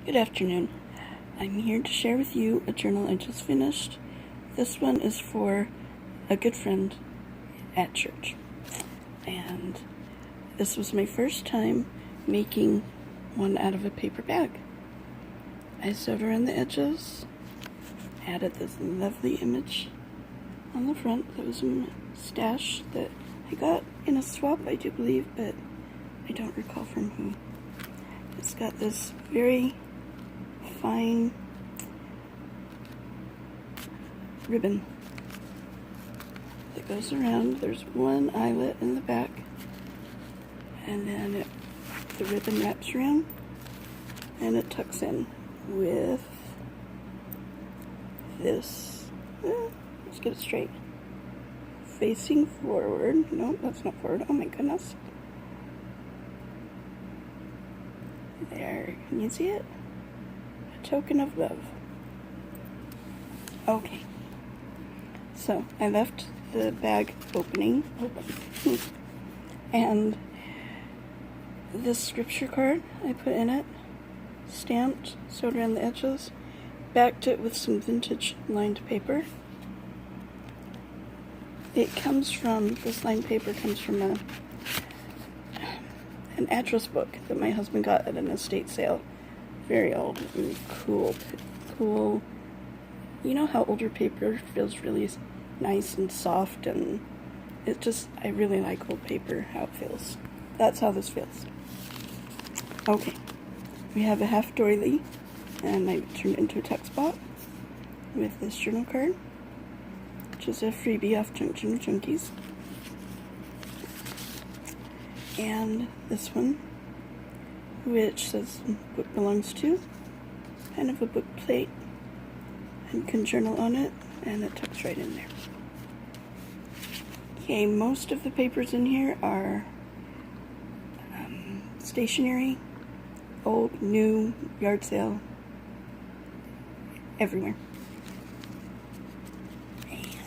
Good afternoon. I'm here to share with you a journal I just finished. This one is for a good friend at church. And this was my first time making one out of a paper bag. I sewed around the edges, added this lovely image on the front. That was a stash that I got in a swap, I do believe, but I don't recall from who. It's got this very fine ribbon that goes around. There's one eyelet in the back, and then the ribbon wraps around and it tucks in with this. Let's get it straight. Facing forward. No, that's not forward. Oh my goodness. There, can you see it? A token of love. Okay. So, I left the bag open. And this scripture card I put in it, stamped, sewed around the edges, backed it with some vintage lined paper. This lined paper comes from an address book that my husband got at an estate sale. Very old and cool. You know how older paper feels really nice and soft, and I really like old paper, how it feels. That's how this feels. Okay, we have a half doily, and I turned it into a text spot with this journal card, which is a freebie off Junction Junkies. And this one, which says book belongs to, kind of a book plate, and can journal on it, and it tucks right in there. Okay, most of the papers in here are stationery, old, new, yard sale, everywhere.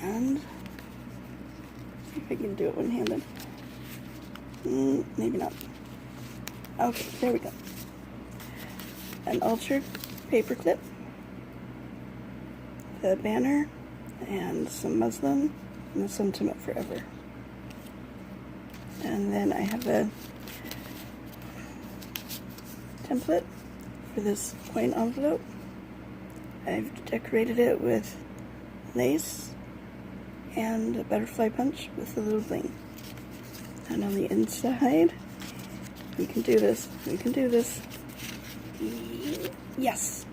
And see if I can do it one-handed. Maybe not. Okay, there we go. An altered paper clip, the banner, and some muslin, and the sentiment forever. And then I have a template for this coin envelope. I've decorated it with lace and a butterfly punch with a little bling. And on the inside, we can do this. Yes!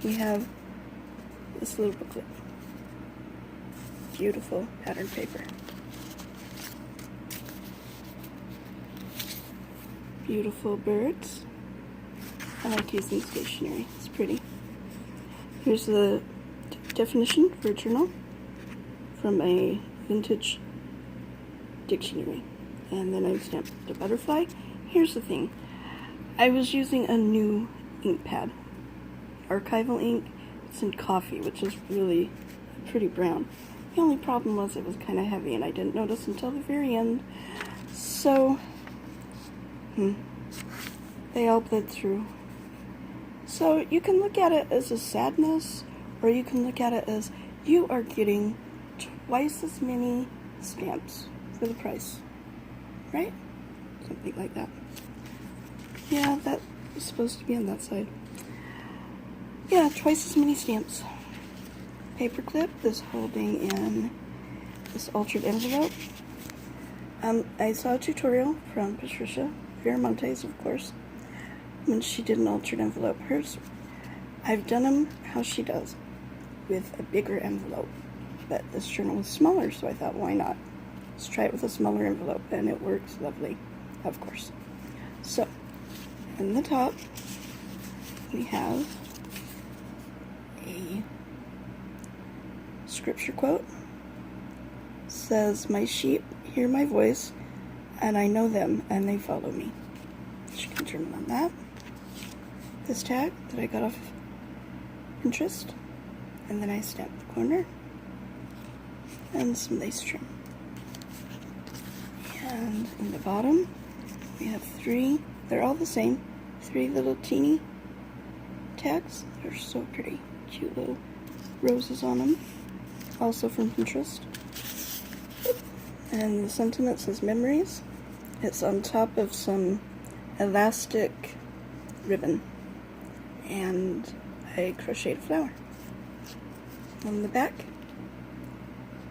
We have this little booklet. Beautiful patterned paper. Beautiful birds. I like using stationery. It's pretty. Here's the definition for a journal from a vintage dictionary. And then I've stamped the butterfly. Here's the thing. I was using a new ink pad. Archival ink. It's in coffee, which is really pretty brown. The only problem was it was kind of heavy, and I didn't notice until the very end. So, they all bled through. So you can look at it as a sadness, or you can look at it as you are getting twice as many stamps for the price, right? Something like that. Yeah, that was supposed to be on that side. Yeah, twice as many stamps. Paperclip is holding in this altered envelope. I saw a tutorial from Patricia Viramontes, of course, when she did an altered envelope. I've done them how she does, with a bigger envelope, but this journal was smaller, so I thought, why not? Let's try it with a smaller envelope, and it works lovely, of course. So, in the top, we have a scripture quote. It says, "My sheep hear my voice, and I know them, and they follow me." She can journal on that. This tag that I got off Pinterest, and then I stamped the corner, and some lace trim. And in the bottom, we have three, they're all the same, three little teeny tags. They're so pretty. Cute little roses on them. Also from Pinterest. And the sentiment says memories. It's on top of some elastic ribbon. And a crocheted flower. On the back,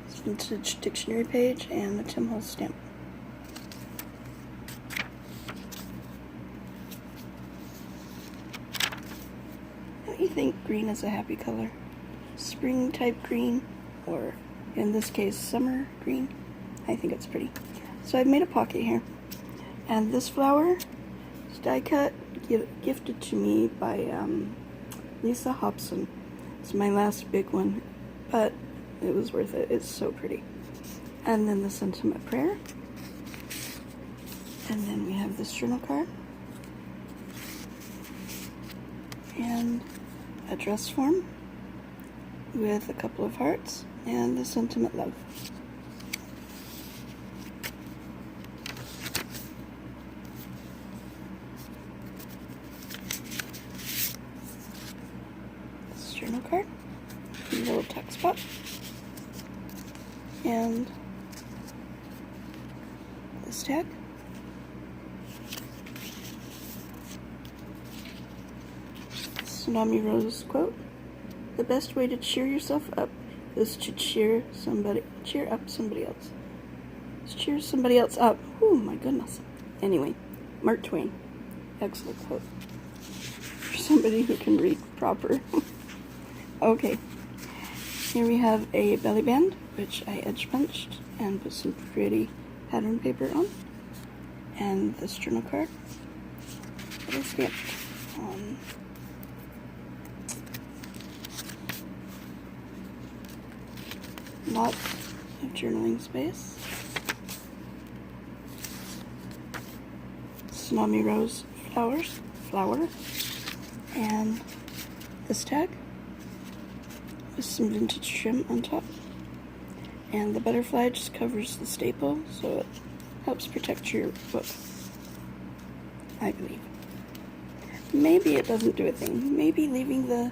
it's a vintage dictionary page and a Tim Holtz stamp. Don't you think green is a happy color? Spring type green, or in this case summer green. I think it's pretty. So I've made a pocket here, and this flower is die cut, gifted to me by Lisa Hobson. It's my last big one, but it was worth it. It's so pretty. And then the sentiment prayer, and then we have this journal card, and a dress form with a couple of hearts, and the sentiment love. This journal card, a little tuck spot, and this tag. Tsunami Rose quote: "The best way to cheer yourself up is to cheer up somebody else." Let's cheer somebody else up. Oh my goodness. Anyway, Mark Twain. Excellent quote. For somebody who can read proper. Okay. Here we have a belly band, which I edge punched and put some pretty pattern paper on. And this journal card that I stamped on. Lots of journaling space. Tsunami Rose flower, and this tag with some vintage trim on top. And the butterfly just covers the staple, so it helps protect your book, I believe. Maybe it doesn't do a thing. Maybe leaving the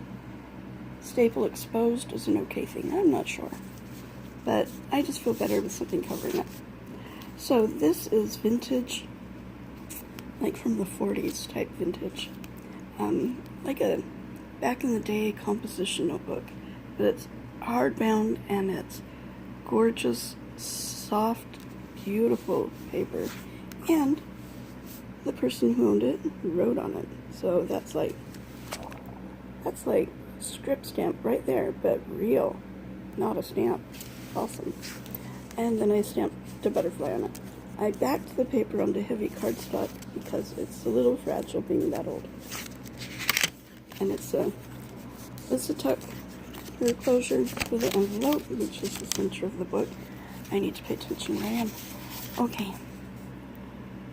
staple exposed is an okay thing. I'm not sure. But I just feel better with something covering it. So this is vintage, like from the 40s type vintage. Like a back in the day composition notebook. But it's hardbound and it's gorgeous, soft, beautiful paper. And the person who owned it wrote on it. So that's like script stamp right there, but real, not a stamp. Awesome. And then I stamped a butterfly on it. I backed the paper onto heavy cardstock because it's a little fragile being that old. And it's a tuck for closure for the envelope, which is the center of the book. I need to pay attention where I am. Okay.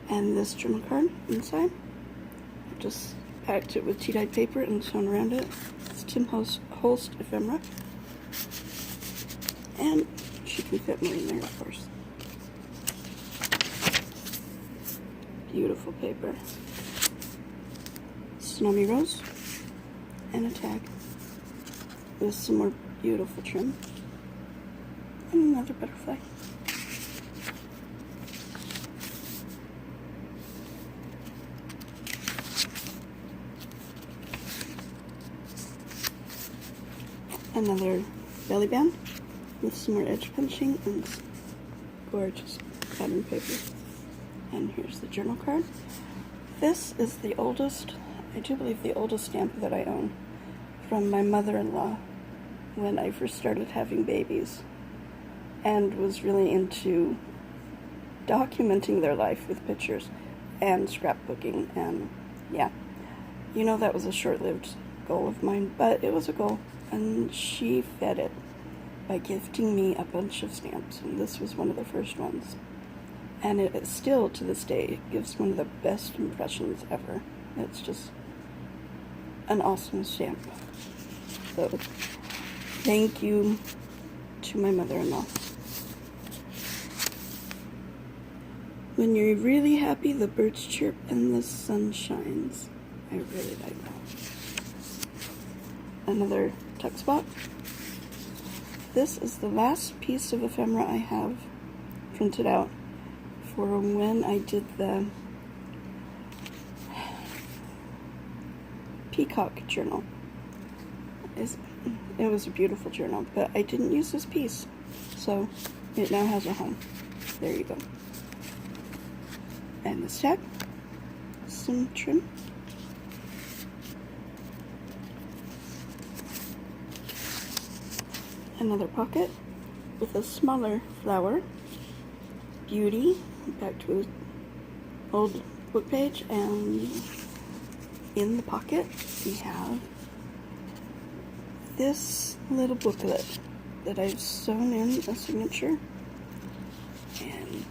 And this journal card inside, I just packed it with tea-dyed paper and sewn around it. It's Tim Holtz ephemera. And she can fit more in there, of course. Beautiful paper. Tsunami Rose. And a tag. With some more beautiful trim. And another butterfly. Another belly band with some more edge punching and gorgeous pattern paper. And here's the journal card. This is the oldest, I do believe the oldest stamp that I own, from my mother-in-law when I first started having babies and was really into documenting their life with pictures and scrapbooking. And yeah, you know, that was a short-lived goal of mine, but it was a goal, and she fed it by gifting me a bunch of stamps, and this was one of the first ones. And it still, to this day, gives one of the best impressions ever. It's just an awesome stamp. So, thank you to my mother-in-law. When you're really happy, the birds chirp and the sun shines. I really like that. another tuck spot. This is the last piece of ephemera I have printed out for when I did the Peacock journal. It was a beautiful journal, but I didn't use this piece, so it now has a home. There you go. And this tag, some trim. Another pocket with a smaller flower. Beauty, back to an old book page, and in the pocket we have this little booklet that I've sewn in a signature and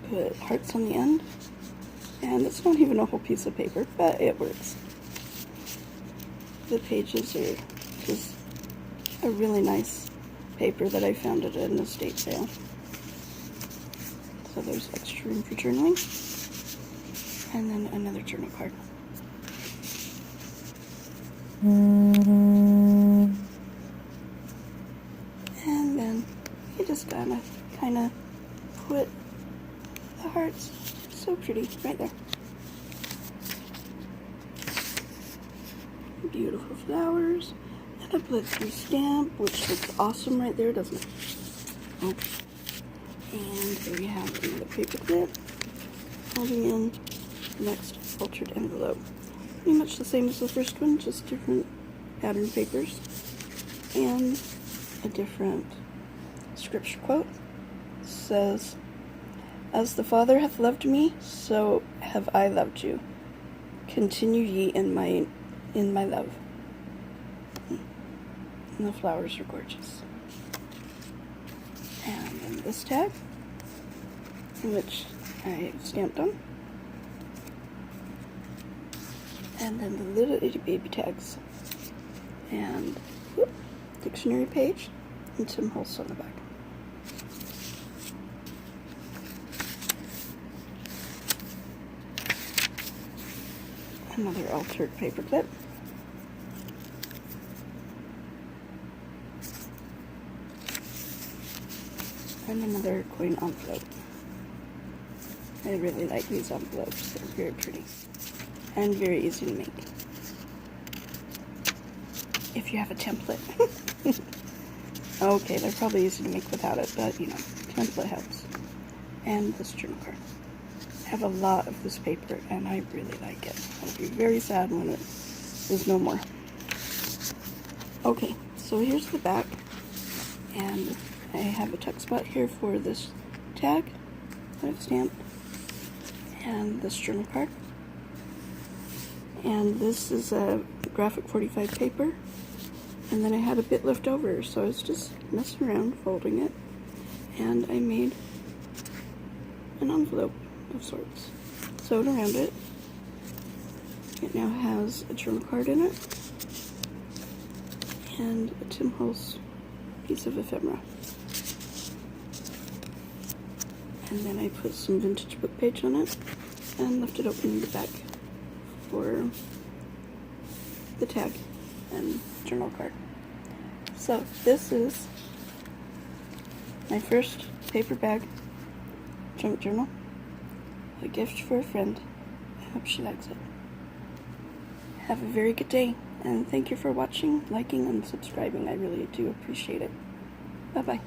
put hearts on the end, and it's not even a whole piece of paper, but it works. The pages are just a really nice paper that I found at an estate sale. So there's extra room for journaling, and then another journal card. And then you just gotta kind of put the hearts, so pretty, right there. Beautiful flowers, and a blip-through stamp, which looks awesome right there, doesn't it? Oh. And here we have another paper clip holding in the next altered envelope. Pretty much the same as the first one, just different pattern papers and a different scripture quote. It says, "As the Father hath loved me, so have I loved you. Continue ye in my love." And the flowers are gorgeous. And then this tag, which I stamped on. And then the little itty baby tags. And dictionary page and Tim Holtz on the back. Another altered paper clip. And another coin envelope. I really like these envelopes. They're very pretty and very easy to make if you have a template. Okay, they're probably easy to make without it, but you know, template helps. And this journal card. I have a lot of this paper and I really like it. I'll be very sad when it is no more. Okay, so here's the back, and I have a tuck spot here for this tag that I've stamped, and this journal card. And this is a graphic 45 paper, and then I had a bit left over, so I was just messing around folding it, and I made an envelope of sorts. Sewed around it. It now has a journal card in it, and a Tim Holtz piece of ephemera. And then I put some vintage book page on it and left it open in the back for the tag and journal card. So this is my first paper bag junk journal, a gift for a friend. I hope she likes it. Have a very good day, and thank you for watching, liking, and subscribing. I really do appreciate it. Bye-bye.